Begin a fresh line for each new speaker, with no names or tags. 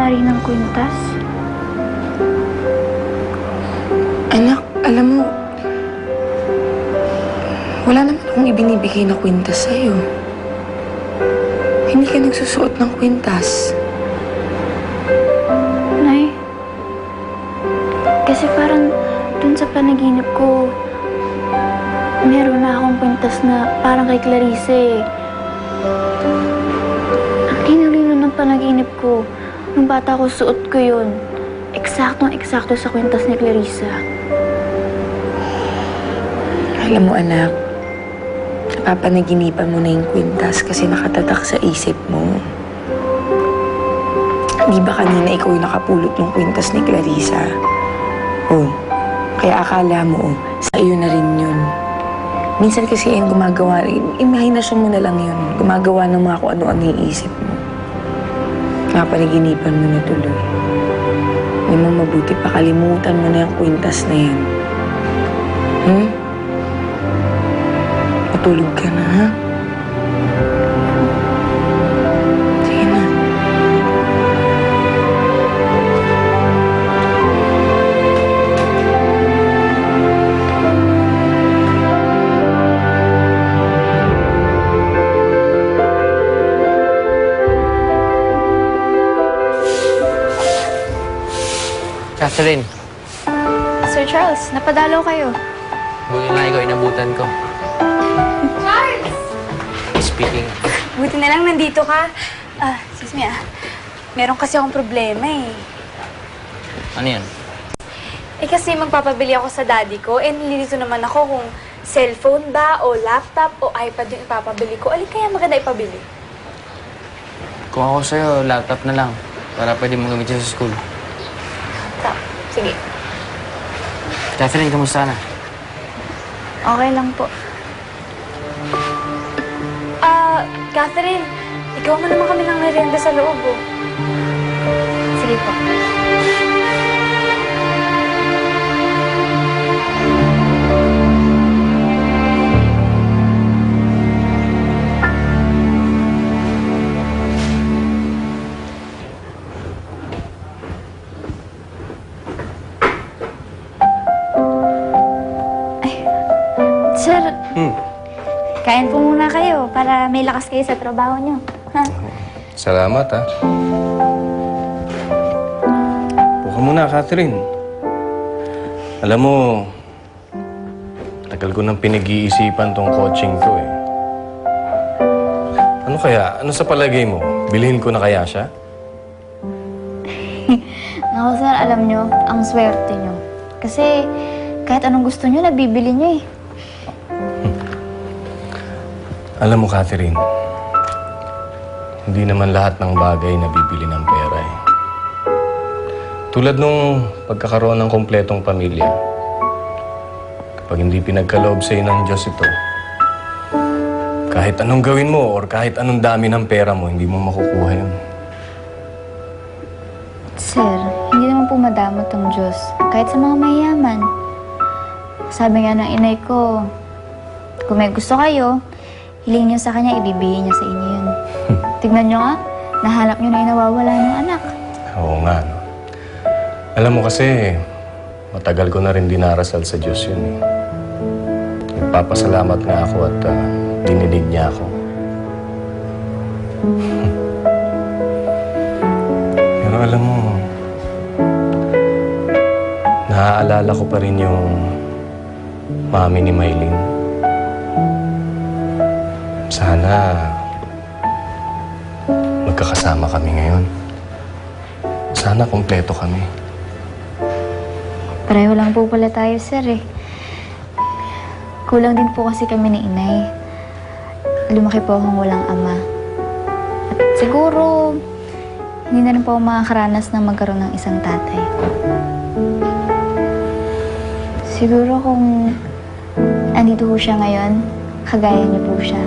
may-ari ng kwintas?
Anak, alam mo, wala naman akong ibinibigay na kwintas sa'yo. Hindi ka nagsusuot ng kwintas.
Nay, kasi parang dun sa panaginip ko, meron na akong kwintas na parang kay Clarice eh. Ang lino-lino ng panaginip ko, nung bata ko suot ko yun. Eksaktong-eksakto sa kwintas ni Clarissa.
Alam mo, anak, napapanaginipan mo na yung kwintas kasi nakatatak sa isip mo. Di ba kanina ikaw yung nakapulot ng kwintas ni Clarissa? Oh, kaya akala mo, sa iyo na rin yun. Minsan kasi yung gumagawa, imahinasyon mo na lang yun. Gumagawa ng mga kung ano-ano yung isip mo. Napanaginipan mo na tuloy. Hindi mo mabuti pa, kalimutan mo na yung kwintas na yan. Matulog ka na, ha? Sige na.
Catherine,
Sir Charles, napadalaw kayo.
buti na ikaw inabutan ko.
Charles!
Speaking.
Buti na lang nandito ka. Excuse me Meron kasi akong problema eh.
Ano yan?
Kasi magpapabili ako sa daddy ko, nililito naman ako kung cellphone ba, o laptop, o iPad yung ipapabili ko. Alin kaya maganda ipabili?
Kung ako sa'yo, laptop na lang. Para pwede mo gamitin sa school.
Sige.
Catherine, kamusta na?
Okay lang po.
Catherine, ikaw mo naman kami ng merienda sa loob, oh.
Sige po. Sir, kain po muna kayo para may lakas kayo sa trabaho niyo. Ha?
Salamat, ha. Buka muna, Catherine. Alam mo, tagal ko nang pinag-iisipan tong coaching to, eh. Ano kaya? Ano sa palagay mo? Bilhin ko na kaya siya?
Naku, sir, alam nyo, ang swerte nyo. Kasi kahit anong gusto nyo, nabibili nyo eh.
Alam mo, Catherine, hindi naman lahat ng bagay nabibili ng pera, eh. Tulad nung pagkakaroon ng kompletong pamilya. Kapag hindi pinagkaloob sa'yo ng Diyos ito, kahit anong gawin mo or kahit anong dami ng pera mo, hindi mo makukuha yun.
Sir, hindi naman po madamot ang Diyos. Kahit sa mga mayayaman. Sabi nga ng inay ko, kung may gusto kayo, hiling niyo sa kanya, ibibigay niya sa inyo yun. Tignan niyo nga, nahanap niyo na yung nawawala ng anak.
Oo nga, no? Alam mo kasi, matagal ko na rin dinarasal sa Diyos yun, eh. Nagpapasalamat nga ako at dinidig niya ako. Pero alam mo, naaalala ko pa rin yung mami ni Maylene. Sana magkakasama kami ngayon. Sana kumpleto kami.
Pareho lang po pala tayo, sir eh. Kulang din po kasi kami ni inay. Lumaki po akong walang ama. At siguro, hindi na rin po ako makakaranas ng magkaroon ng isang tatay. Siguro kung andito po siya ngayon, kagaya niyo po siya.